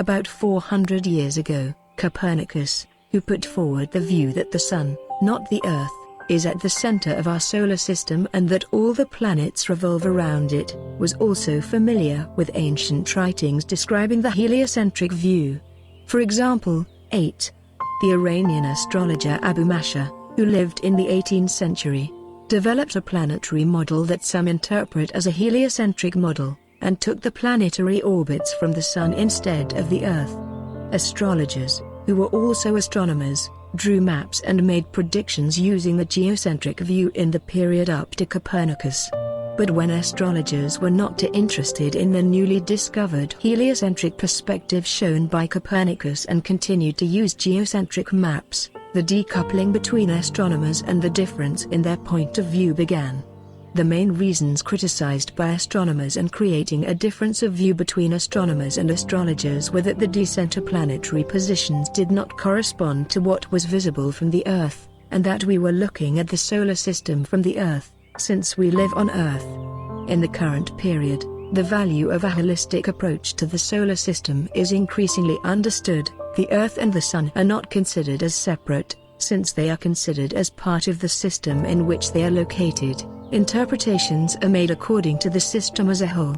About 400 years ago, Copernicus, who put forward the view that the Sun, not the Earth, is at the center of our solar system and that all the planets revolve around it, was also familiar with ancient writings describing the heliocentric view. For example, 8. The Iranian astrologer Abu Mashar, who lived in the 18th century, developed a planetary model that some interpret as a heliocentric model, and took the planetary orbits from the Sun instead of the Earth. Astrologers, who were also astronomers, drew maps and made predictions using the geocentric view in the period up to Copernicus. But when astrologers were not interested in the newly discovered heliocentric perspective shown by Copernicus and continued to use geocentric maps, the decoupling between astronomers and the difference in their point of view began. The main reasons criticized by astronomers in creating a difference of view between astronomers and astrologers were that the decenter planetary positions did not correspond to what was visible from the Earth, and that we were looking at the solar system from the Earth, since we live on Earth. In the current period, the value of a holistic approach to the solar system is increasingly understood. The Earth and the Sun are not considered as separate, since they are considered as part of the system in which they are located. Interpretations are made according to the system as a whole.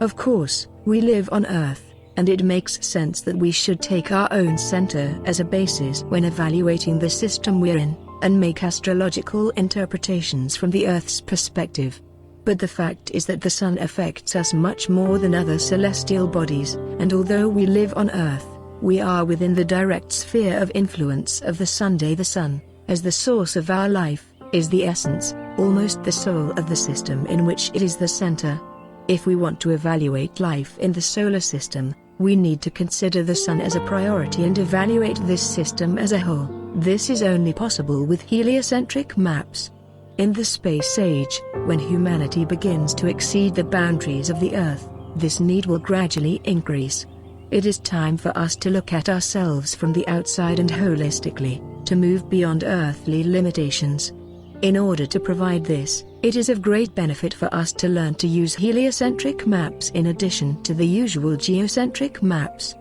Of course, we live on Earth, and it makes sense that we should take our own center as a basis when evaluating the system we're in, and make astrological interpretations from the Earth's perspective. But the fact is that the Sun affects us much more than other celestial bodies, and although we live on Earth, we are within the direct sphere of influence of the Sun. The Sun, as the source of our life, is the essence, almost the soul of the system in which it is the center. If we want to evaluate life in the solar system, we need to consider the Sun as a priority and evaluate this system as a whole. This is only possible with heliocentric maps. In the space age, when humanity begins to exceed the boundaries of the Earth, this need will gradually increase. It is time for us to look at ourselves from the outside and holistically, to move beyond earthly limitations. In order to provide this, it is of great benefit for us to learn to use heliocentric maps in addition to the usual geocentric maps.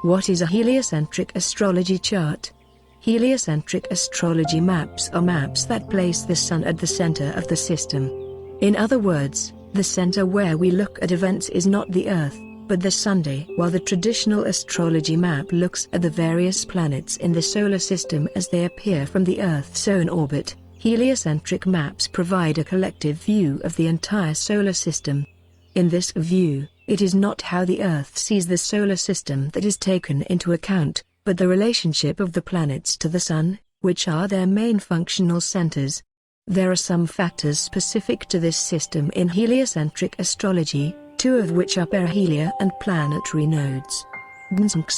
What is a heliocentric astrology chart? Heliocentric astrology maps are maps that place the Sun at the center of the system. In other words, the center where we look at events is not the Earth, but the Sun. While the traditional astrology map looks at the various planets in the solar system as they appear from the Earth's own orbit, heliocentric maps provide a collective view of the entire solar system. In this view, it is not how the Earth sees the solar system that is taken into account, but the relationship of the planets to the Sun, which are their main functional centers. There are some factors specific to this system in heliocentric astrology, two of which are perihelia and planetary nodes.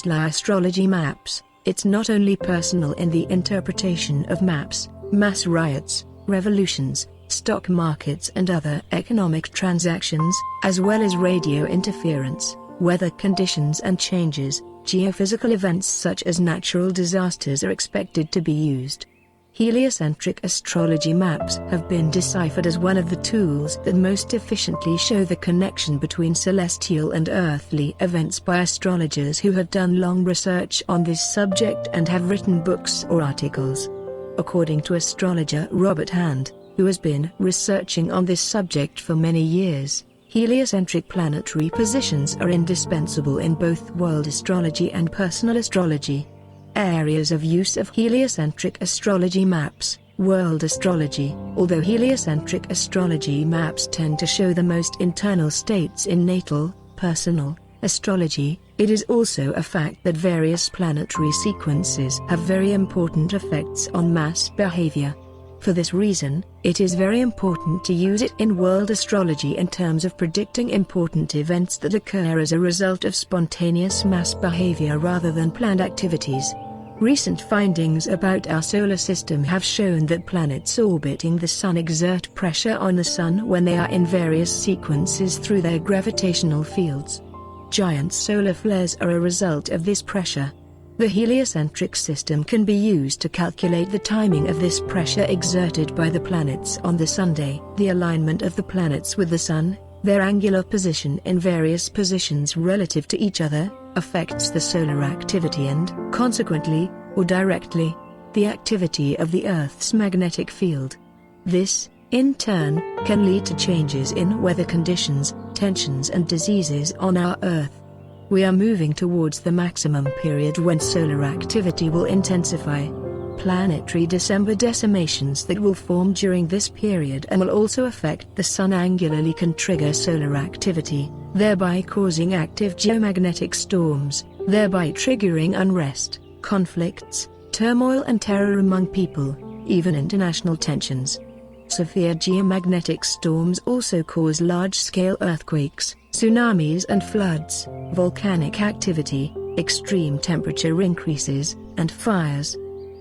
Astrology maps. It's not only personal in the interpretation of maps, mass riots, revolutions, stock markets and other economic transactions, as well as radio interference, weather conditions and changes. Geophysical events such as natural disasters are expected to be used. Heliocentric astrology maps have been deciphered as one of the tools that most efficiently show the connection between celestial and earthly events by astrologers who have done long research on this subject and have written books or articles. According to astrologer Robert Hand, who has been researching on this subject for many years, heliocentric planetary positions are indispensable in both world astrology and personal astrology. Areas of use of heliocentric astrology maps. World astrology. Although heliocentric astrology maps tend to show the most internal states in natal, personal astrology, it is also a fact that various planetary sequences have very important effects on mass behavior. For this reason, it is very important to use it in world astrology in terms of predicting important events that occur as a result of spontaneous mass behavior rather than planned activities. Recent findings about our solar system have shown that planets orbiting the Sun exert pressure on the Sun when they are in various sequences through their gravitational fields. Giant solar flares are a result of this pressure. The heliocentric system can be used to calculate the timing of this pressure exerted by the planets on the Sun. The alignment of the planets with the Sun, their angular position in various positions relative to each other, affects the solar activity and, consequently, or directly, the activity of the Earth's magnetic field. This, in turn, can lead to changes in weather conditions, tensions and diseases on our Earth. We are moving towards the maximum period when solar activity will intensify. Planetary December decimations that will form during this period and will also affect the Sun angularly can trigger solar activity, thereby causing active geomagnetic storms, thereby triggering unrest, conflicts, turmoil and terror among people, even international tensions. Severe geomagnetic storms also cause large-scale earthquakes, tsunamis and floods, volcanic activity, extreme temperature increases, and fires.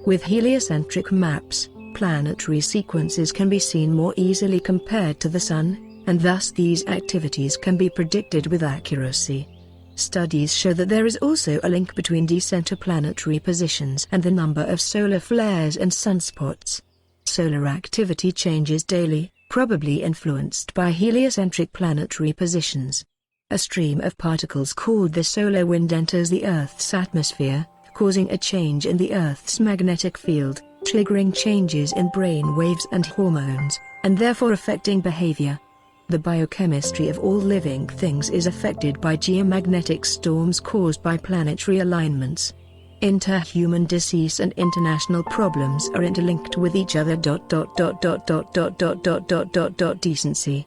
With heliocentric maps, planetary sequences can be seen more easily compared to the Sun, and thus these activities can be predicted with accuracy. Studies show that there is also a link between decenter planetary positions and the number of solar flares and sunspots. Solar activity changes daily, probably influenced by heliocentric planetary positions. A stream of particles called the solar wind enters the Earth's atmosphere, causing a change in the Earth's magnetic field, triggering changes in brain waves and hormones, and therefore affecting behavior. The biochemistry of all living things is affected by geomagnetic storms caused by planetary alignments. Interhuman disease and international problems are interlinked with each other. Decency.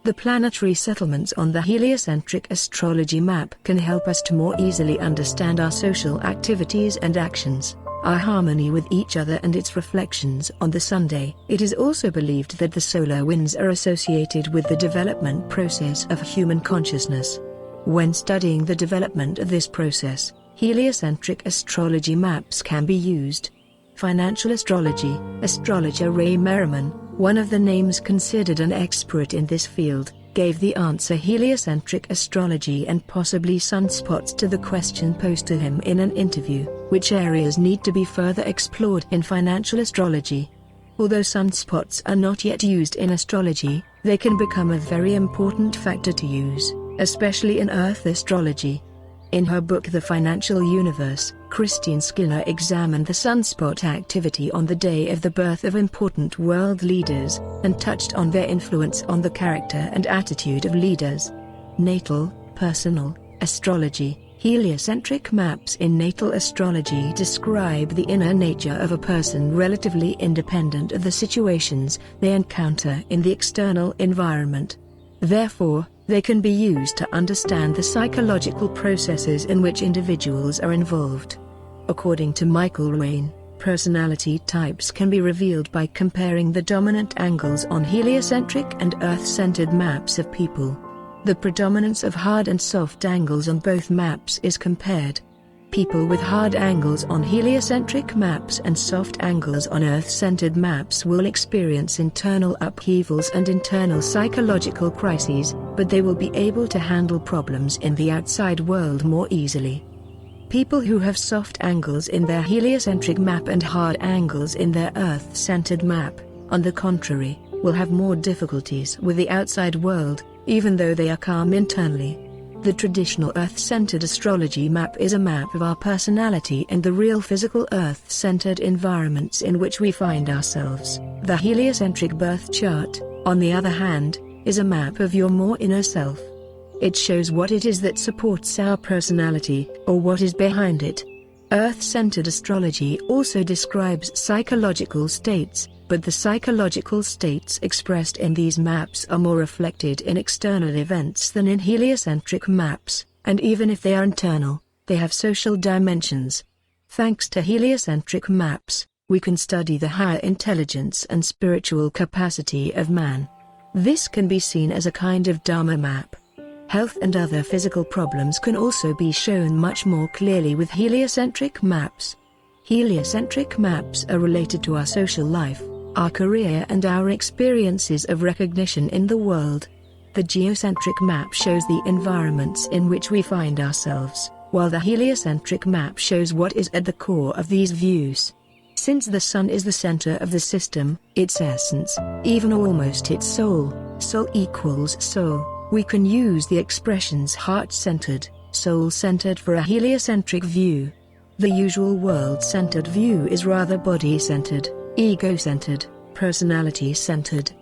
The planetary settlements on the heliocentric astrology map can help us to more easily understand our social activities and actions, our harmony with each other and its reflections on the Sunday. It is also believed that the solar winds are associated with the development process of human consciousness. When studying the development of this process, heliocentric astrology maps can be used. Financial astrology. Astrologer Ray Merriman, one of the names considered an expert in this field, gave the answer heliocentric astrology and possibly sunspots to the question posed to him in an interview, which areas need to be further explored in financial astrology. Although sunspots are not yet used in astrology, they can become a very important factor to use, especially in Earth astrology. In her book The Financial Universe, Christine Skinner examined the sunspot activity on the day of the birth of important world leaders, and touched on their influence on the character and attitude of leaders. Natal, personal, astrology. Heliocentric maps in natal astrology describe the inner nature of a person relatively independent of the situations they encounter in the external environment. Therefore, they can be used to understand the psychological processes in which individuals are involved. According to Michael Rain, personality types can be revealed by comparing the dominant angles on heliocentric and Earth-centered maps of people. The predominance of hard and soft angles on both maps is compared. People with hard angles on heliocentric maps and soft angles on Earth-centered maps will experience internal upheavals and internal psychological crises, but they will be able to handle problems in the outside world more easily. People who have soft angles in their heliocentric map and hard angles in their Earth-centered map, on the contrary, will have more difficulties with the outside world, even though they are calm internally. The traditional Earth-centered astrology map is a map of our personality and the real physical Earth-centered environments in which we find ourselves. The heliocentric birth chart, on the other hand, is a map of your more inner self. It shows what it is that supports our personality, or what is behind it. Earth-centered astrology also describes psychological states, but the psychological states expressed in these maps are more reflected in external events than in heliocentric maps, and even if they are internal, they have social dimensions. Thanks to heliocentric maps, we can study the higher intelligence and spiritual capacity of man. This can be seen as a kind of Dharma map. Health and other physical problems can also be shown much more clearly with heliocentric maps. Heliocentric maps are related to our social life, our career and our experiences of recognition in the world. The geocentric map shows the environments in which we find ourselves, while the heliocentric map shows what is at the core of these views. Since the Sun is the center of the system, its essence, even almost its soul equals soul, we can use the expressions heart-centered, soul-centered for a heliocentric view. The usual world-centered view is rather body-centered, ego-centered, personality-centered.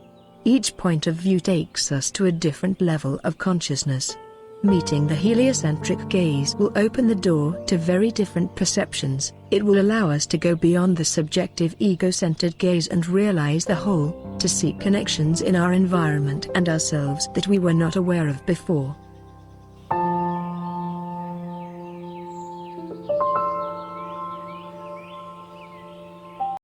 Each point of view takes us to a different level of consciousness. Meeting the heliocentric gaze will open the door to very different perceptions. It will allow us to go beyond the subjective ego-centered gaze and realize the whole, to seek connections in our environment and ourselves that we were not aware of before.